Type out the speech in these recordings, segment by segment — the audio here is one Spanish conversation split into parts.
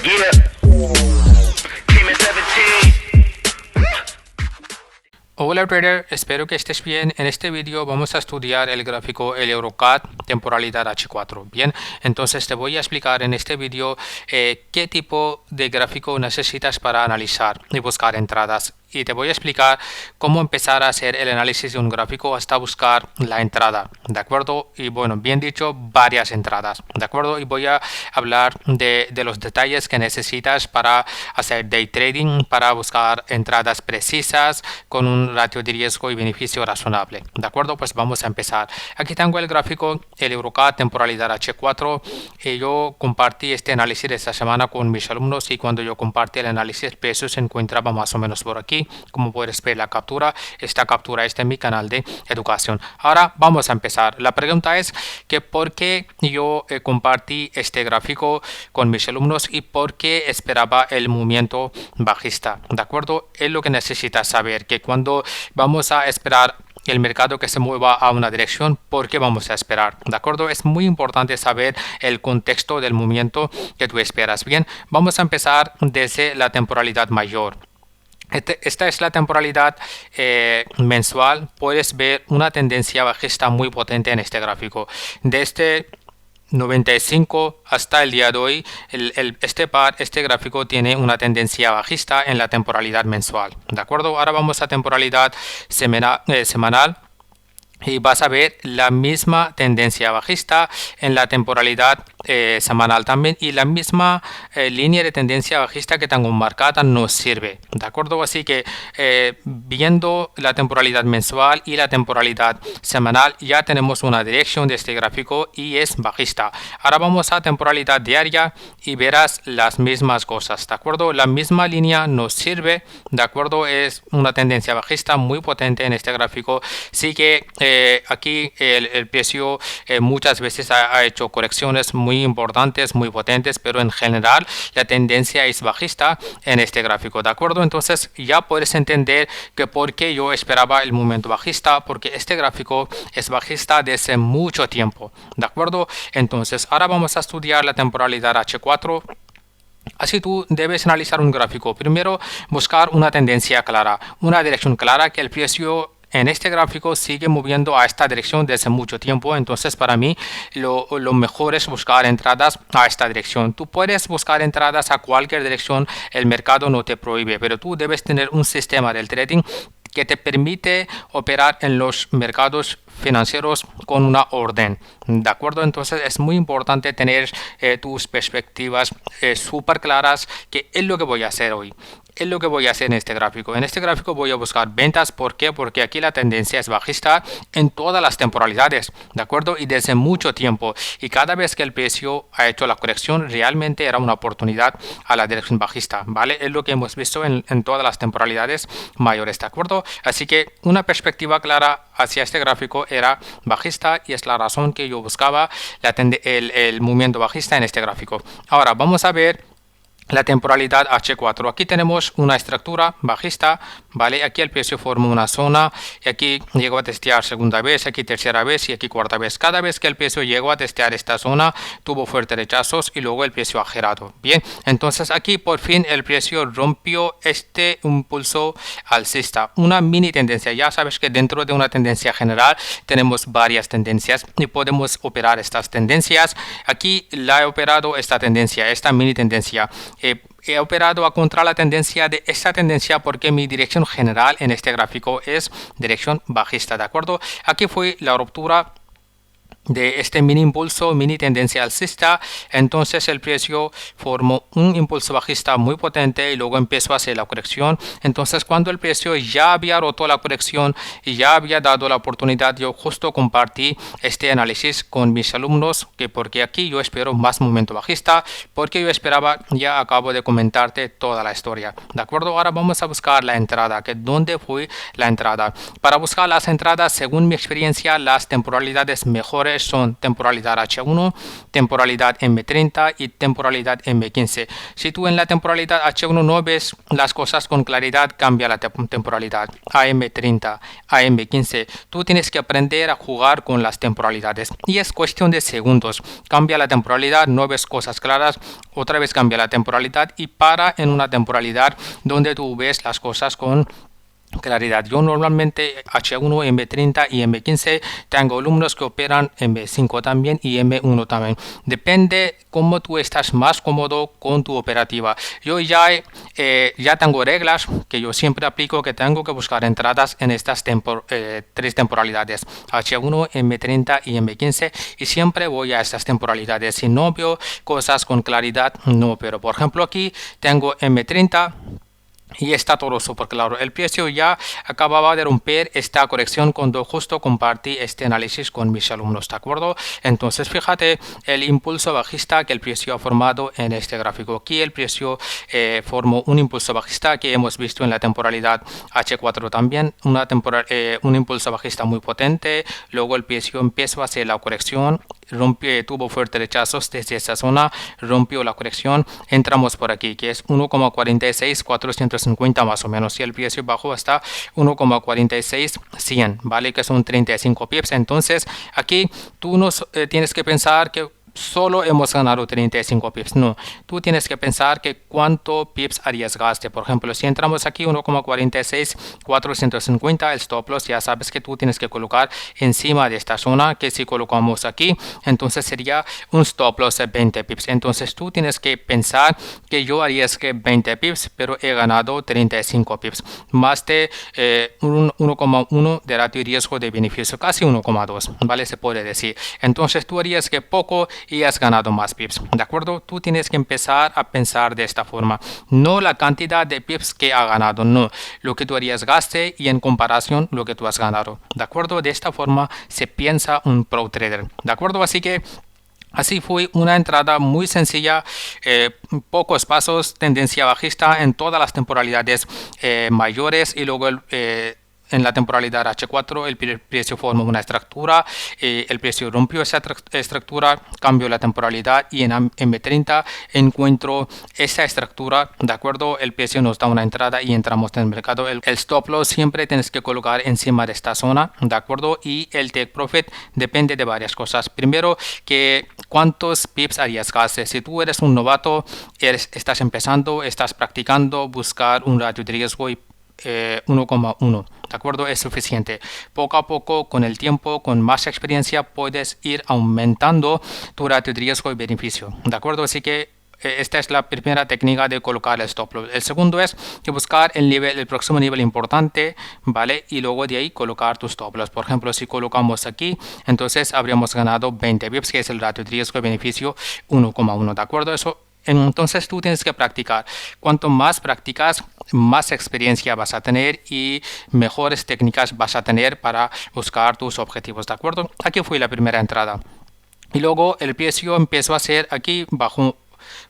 Yeah. Team 17. Hola trader, espero que estés bien. En este vídeo vamos a estudiar el gráfico el EuroCAD temporalidad H4. Bien, entonces te voy a explicar en este vídeo qué tipo de gráfico necesitas para analizar y buscar entradas. Y te voy a explicar cómo empezar a hacer el análisis de un gráfico hasta buscar la entrada, ¿de acuerdo? Y bueno, bien dicho, varias entradas, ¿de acuerdo? Y voy a hablar de los detalles que necesitas para hacer day trading, para buscar entradas precisas con un ratio de riesgo y beneficio razonable, ¿de acuerdo? Pues vamos a empezar. Aquí tengo el gráfico, el EuroCAD temporalidad H4. Yo compartí este análisis esta semana con mis alumnos y cuando yo compartí el análisis, el precio se encontraba más o menos por aquí. Como puedes ver la captura, esta captura está en mi canal de educación. Ahora vamos a empezar. La pregunta es que por qué yo compartí este gráfico con mis alumnos y por qué esperaba el movimiento bajista, ¿de acuerdo? Es lo que necesitas saber, que cuando vamos a esperar el mercado que se mueva a una dirección, ¿por qué vamos a esperar? ¿De acuerdo? Es muy importante saber el contexto del movimiento que tú esperas. Bien, vamos a empezar desde la temporalidad mayor. Esta es la temporalidad mensual. Puedes ver una tendencia bajista muy potente en este gráfico. Desde 95 hasta el día de hoy, este gráfico tiene una tendencia bajista en la temporalidad mensual. ¿De acuerdo? Ahora vamos a temporalidad semanal. Y vas a ver la misma tendencia bajista en la temporalidad semanal también, y la misma línea de tendencia bajista que tengo marcada nos sirve, ¿de acuerdo? Así que viendo la temporalidad mensual y la temporalidad semanal ya tenemos una dirección de este gráfico y es bajista. Ahora vamos a temporalidad diaria y verás las mismas cosas, ¿de acuerdo? La misma línea nos sirve, ¿de acuerdo? Es una tendencia bajista muy potente en este gráfico. Sí que aquí el precio muchas veces ha hecho correcciones muy importantes, muy potentes, pero en general la tendencia es bajista en este gráfico, ¿de acuerdo? Entonces ya puedes entender que por qué yo esperaba el movimiento bajista, porque este gráfico es bajista desde mucho tiempo, ¿de acuerdo? Entonces ahora vamos a estudiar la temporalidad H4. Así tú debes analizar un gráfico. Primero, buscar una tendencia clara, una dirección clara, que el precio en este gráfico sigue moviendo a esta dirección desde mucho tiempo. Entonces para mí lo mejor es buscar entradas a esta dirección. Tú puedes buscar entradas a cualquier dirección, el mercado no te prohíbe, pero tú debes tener un sistema del trading que te permite operar en los mercados financieros con una orden, ¿de acuerdo? Entonces es muy importante tener tus perspectivas súper claras, que es lo que voy a hacer hoy. Es lo que voy a hacer en este gráfico. En este gráfico voy a buscar ventas. ¿Por qué? Porque aquí la tendencia es bajista en todas las temporalidades, ¿de acuerdo? Y desde mucho tiempo. Y cada vez que el precio ha hecho la corrección, realmente era una oportunidad a la dirección bajista, ¿vale? Es lo que hemos visto en todas las temporalidades mayores, ¿de acuerdo? Así que una clara hacia este gráfico era bajista y es la razón que yo buscaba el movimiento bajista en este gráfico. Ahora vamos a ver la temporalidad H4. Aquí tenemos una estructura bajista, ¿vale? Aquí el precio forma una zona y aquí llegó a testear segunda vez, aquí tercera vez y aquí cuarta vez. Cada vez que el precio llegó a testear esta zona, tuvo fuertes rechazos y luego el precio ha girado. Bien, entonces aquí por fin el precio rompió este impulso alcista, una mini tendencia. Ya sabes que dentro de una tendencia general tenemos varias tendencias y podemos operar estas tendencias. Aquí la he operado esta tendencia, esta mini tendencia. He operado a contra la tendencia de esta tendencia porque mi dirección general en este gráfico es dirección bajista, ¿de acuerdo? Aquí fue la ruptura de este mini impulso, mini tendencia alcista. Entonces el precio formó un impulso bajista muy potente y luego empezó a hacer la corrección. Entonces cuando el precio ya había roto la corrección y ya había dado la oportunidad, yo justo compartí este análisis con mis alumnos, que porque aquí yo espero más momento bajista, porque yo esperaba, ya acabo de comentarte toda la historia, ¿de acuerdo? Ahora vamos a buscar la entrada, que dónde fue la entrada. Para buscar las entradas, según mi experiencia, las temporalidades mejores colores son temporalidad H1, temporalidad M30 y temporalidad M15. Si tú en la temporalidad H1 no ves las cosas con claridad, cambia la temporalidad a M30, a M15. Tú tienes que aprender a jugar con las temporalidades y es cuestión de segundos. Cambia la temporalidad, no ves cosas claras, otra vez cambia la temporalidad y para en una temporalidad donde tú ves las cosas con claridad. Yo normalmente H1, M30 y M15 tengo alumnos que operan M5 también y M1 también. Depende cómo tú estás más cómodo con tu operativa. Yo ya tengo reglas que yo siempre aplico, que tengo que buscar entradas en estas tres temporalidades, H1, M30 y M15, y siempre voy a estas temporalidades. Si no veo cosas con claridad, no, pero por ejemplo aquí tengo M30 y está todo súper claro. El precio ya acababa de romper esta corrección cuando justo compartí este análisis con mis alumnos, ¿de acuerdo? Entonces fíjate el impulso bajista que el precio ha formado en este gráfico. Aquí el precio formó un impulso bajista que hemos visto en la temporalidad H4 también, un impulso bajista muy potente. Luego el precio empezó a hacer la corrección, tuvo fuertes rechazos desde esa zona, rompió la corrección, entramos por aquí que es 1,46450 más o menos, y el precio bajó hasta 1,46100, vale, que son 35 pips. Entonces aquí tú no tienes que pensar que solo hemos ganado 35 pips, no, tú tienes que pensar que cuánto pips arriesgaste. Por ejemplo, si entramos aquí 1,46450, el stop loss ya sabes que tú tienes que colocar encima de esta zona, que si colocamos aquí entonces sería un stop loss de 20 pips. Entonces tú tienes que pensar que yo arriesgué 20 pips pero he ganado 35 pips, más de 1,1 de ratio riesgo de beneficio, casi 1,2, vale, se puede decir. Entonces tú arriesgué poco y has ganado más pips, ¿de acuerdo? Tú tienes que empezar a pensar de esta forma, no la cantidad de pips que ha ganado, no, lo que tú arriesgaste y en comparación lo que tú has ganado, ¿de acuerdo? De esta forma se piensa un pro trader, ¿de acuerdo? Así que así fue una entrada muy sencilla, pocos pasos, tendencia bajista en todas las temporalidades mayores, y luego en la temporalidad H4 el precio formó una estructura, el precio rompió esa estructura, cambió la temporalidad y en M30 encuentro esa estructura, ¿de acuerdo? El precio nos da una entrada y entramos en el mercado. El stop loss siempre tienes que colocar encima de esta zona, ¿de acuerdo? Y el take profit depende de varias cosas. Primero, que cuántos pips arriesgaste. Si tú eres un novato, estás empezando, estás practicando, buscar un ratio de riesgo y 1,1, ¿de acuerdo? Es suficiente. Poco a poco, con el tiempo, con más experiencia, puedes ir aumentando tu ratio de riesgo y beneficio, ¿de acuerdo? Así que esta es la primera técnica de colocar el stop loss. El segundo es que buscar el próximo nivel importante, ¿vale? Y luego de ahí colocar tu stop loss. Por ejemplo, si colocamos aquí, entonces habríamos ganado 20 pips, que es el ratio de riesgo y beneficio 1,1, ¿de acuerdo? Eso. Entonces tú tienes que practicar. Cuanto más practicas, más experiencia vas a tener y mejores técnicas vas a tener para buscar tus objetivos, ¿de acuerdo? Aquí fue la primera entrada. Y luego el precio empezó a hacer aquí bajo,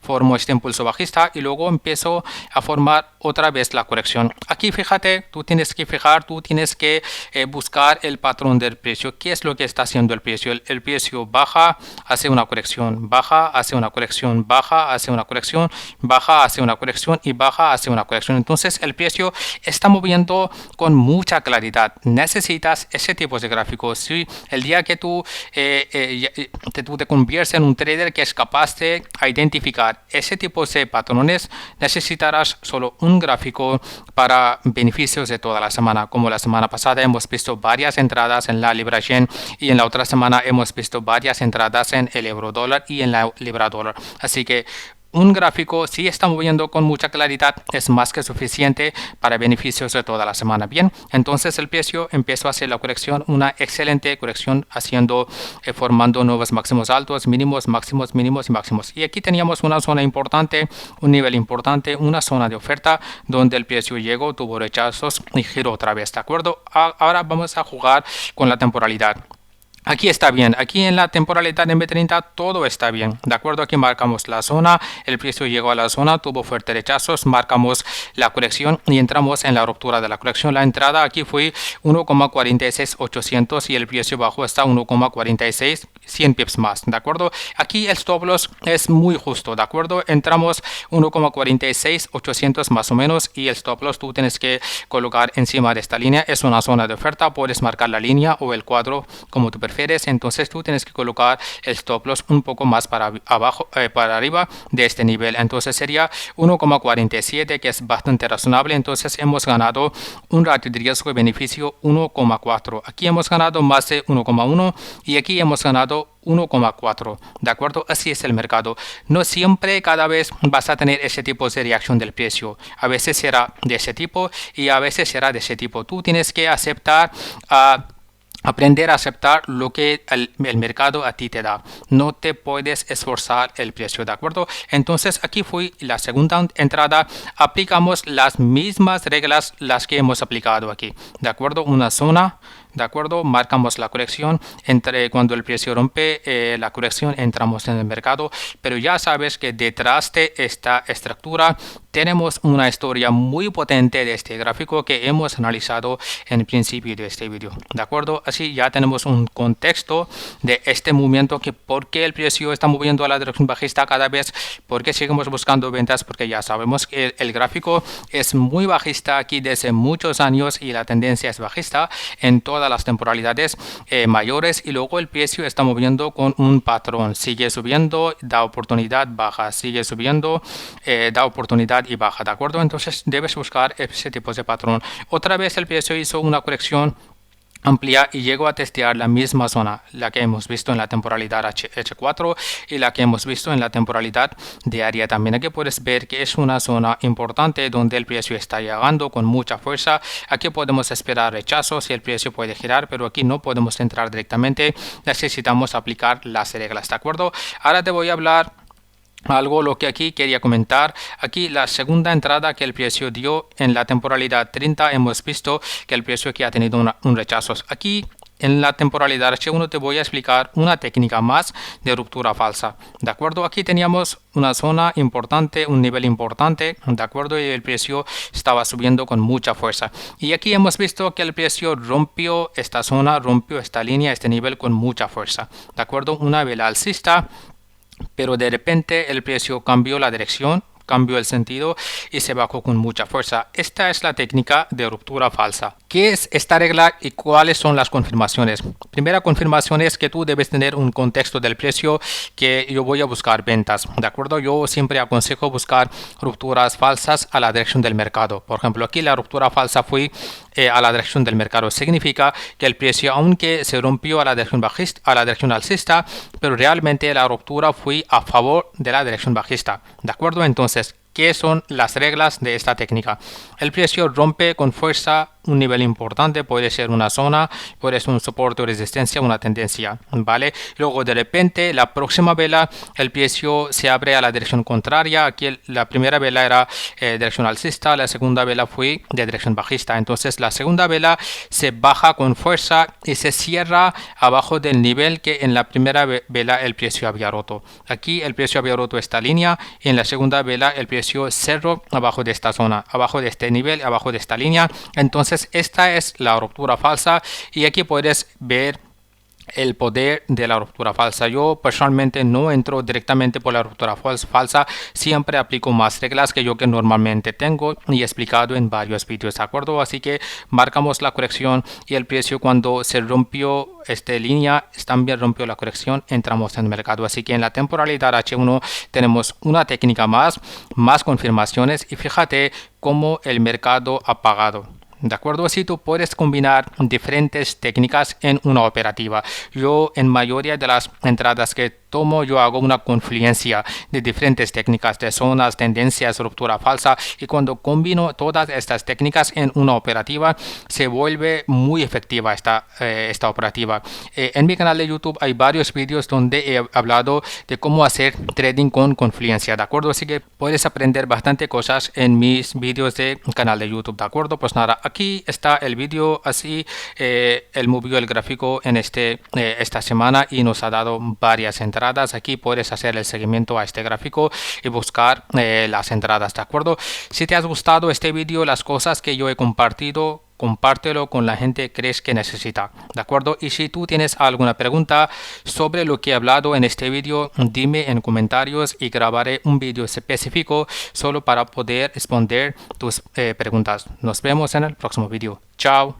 formó este impulso bajista y luego empezó a formar otra vez la corrección. Aquí fíjate, tú tienes que buscar el patrón del precio. ¿Qué es lo que está haciendo el precio? El precio baja, hace una corrección, baja, hace una corrección, baja, hace una corrección, baja, hace una corrección y baja, hace una corrección. Entonces el precio está moviendo con mucha claridad. Necesitas ese tipo de gráficos. Si el día que tú te conviertes en un trader que es capaz de identificar ese tipo de patrones, necesitarás solo un gráfico para beneficios de toda la semana. Como la semana pasada hemos visto varias entradas en la libra yen y en la otra semana hemos visto varias entradas en el euro dólar y en la libra dólar. Así que un gráfico, si está moviendo con mucha claridad, es más que suficiente para beneficios de toda la semana. Bien, entonces el precio empezó a hacer la corrección, una excelente corrección, formando nuevos máximos altos, mínimos, máximos, mínimos y máximos. Y aquí teníamos una zona importante, un nivel importante, una zona de oferta donde el precio llegó, tuvo rechazos y giró otra vez, ¿de acuerdo? Ahora vamos a jugar con la temporalidad. Aquí está bien, aquí en la temporalidad M30 todo está bien, ¿de acuerdo? Aquí marcamos la zona, el precio llegó a la zona, tuvo fuertes rechazos, marcamos la corrección y entramos en la ruptura de la corrección. La entrada aquí fue 1,46800 y el precio bajó hasta 1,46, 100 pips más, ¿de acuerdo? Aquí el stop loss es muy justo, ¿de acuerdo? Entramos 1,46800 más o menos y el stop loss tú tienes que colocar encima de esta línea. Es una zona de oferta, puedes marcar la línea o el cuadro como tú prefieres. Entonces tú tienes que colocar el stop loss un poco más para abajo, para arriba de este nivel. Entonces sería 1,47, que es bastante razonable. Entonces hemos ganado un ratio de riesgo y beneficio 1,4. Aquí hemos ganado más de 1,1 y aquí hemos ganado 1,4, ¿de acuerdo? Así es el mercado. No siempre, cada vez vas a tener ese tipo de reacción del precio. A veces será de ese tipo y a veces será de ese tipo. Tú tienes que aceptar aprender a aceptar lo que el mercado a ti te da. No te puedes esforzar el precio, ¿de acuerdo? Entonces aquí fue la segunda entrada. Aplicamos las mismas reglas las que hemos aplicado aquí, ¿de acuerdo? Una zona, ¿de acuerdo? Marcamos la corrección. Entre cuando el precio rompe la corrección, entramos en el mercado. Pero ya sabes que detrás de esta estructura tenemos una historia muy potente de este gráfico que hemos analizado en el principio de este video, ¿de acuerdo? Así ya tenemos un contexto de este movimiento, que por qué el precio está moviendo a la dirección bajista cada vez, por qué seguimos buscando ventas, porque ya sabemos que el gráfico es muy bajista aquí desde muchos años y la tendencia es bajista en todas las temporalidades mayores, y luego el precio está moviendo con un patrón, sigue subiendo, da oportunidad, baja, sigue subiendo, da oportunidad y baja, ¿de acuerdo? Entonces debes buscar ese tipo de patrón. Otra vez el precio hizo una corrección amplia y llegó a testear la misma zona, la que hemos visto en la temporalidad H4 y la que hemos visto en la temporalidad diaria también. Aquí puedes ver que es una zona importante donde el precio está llegando con mucha fuerza. Aquí podemos esperar rechazos y el precio puede girar, pero aquí no podemos entrar directamente, necesitamos aplicar las reglas, ¿de acuerdo? Ahora te voy a hablar algo lo que aquí quería comentar. Aquí la segunda entrada que el precio dio en la temporalidad 30, hemos visto que el precio aquí ha tenido un rechazo. Aquí en la temporalidad H1 te voy a explicar una técnica más de ruptura falsa, ¿de acuerdo? Aquí teníamos una zona importante, un nivel importante, ¿de acuerdo? Y el precio estaba subiendo con mucha fuerza. Y aquí hemos visto que el precio rompió esta zona, rompió esta línea, este nivel con mucha fuerza, ¿de acuerdo? Una vela alcista, pero de repente el precio cambió la dirección, cambió el sentido y se bajó con mucha fuerza. Esta es la técnica de ruptura falsa. ¿Qué es esta regla y cuáles son las confirmaciones? Primera confirmación es que tú debes tener un contexto del precio, que yo voy a buscar ventas, ¿de acuerdo? Yo siempre aconsejo buscar rupturas falsas a la dirección del mercado. Por ejemplo, aquí la ruptura falsa fue a la dirección del mercado. Significa que el precio, aunque se rompió a la dirección bajista, a la dirección alcista, pero realmente la ruptura fue a favor de la dirección bajista, ¿de acuerdo? Entonces, ¿qué son las reglas de esta técnica? El precio rompe con fuerza un nivel importante, puede ser una zona, puede ser un soporte o resistencia, una tendencia, ¿vale? Luego de repente la próxima vela el precio se abre a la dirección contraria. Aquí la primera vela era dirección alcista, la segunda vela fue de dirección bajista. Entonces la segunda vela se baja con fuerza y se cierra abajo del nivel que en la primera vela el precio había roto. Aquí el precio había roto esta línea y en la segunda vela el precio cerró abajo de esta zona, abajo de este nivel, abajo de esta línea. Entonces esta es la ruptura falsa y aquí puedes ver el poder de la ruptura falsa. Yo personalmente no entro directamente por la ruptura falsa, siempre aplico más reglas que yo que normalmente tengo y he explicado en varios vídeos, ¿de acuerdo? Así que marcamos la corrección y el precio, cuando se rompió esta línea, también rompió la corrección, entramos en el mercado. Así que en la temporalidad H1 tenemos una técnica más confirmaciones, y fíjate cómo el mercado ha pagado. ¿De acuerdo? Así tú puedes combinar diferentes técnicas en una operativa. Yo en mayoría de las entradas que cómo yo hago una confluencia de diferentes técnicas de zonas, tendencias, ruptura falsa, y cuando combino todas estas técnicas en una operativa se vuelve muy efectiva esta operativa. En mi canal de YouTube hay varios vídeos donde he hablado de cómo hacer trading con confluencia, ¿de acuerdo? Así que puedes aprender bastante cosas en mis vídeos de canal de YouTube, ¿de acuerdo? Pues nada, aquí está el vídeo, así él movió el gráfico en esta semana y nos ha dado varias entradas. Aquí puedes hacer el seguimiento a este gráfico y buscar las entradas, ¿de acuerdo? Si te ha gustado este vídeo, las cosas que yo he compartido, compártelo con la gente que crees que necesita, ¿de acuerdo? Y si tú tienes alguna pregunta sobre lo que he hablado en este vídeo, dime en comentarios y grabaré un vídeo específico solo para poder responder tus preguntas. Nos vemos en el próximo vídeo. Chao.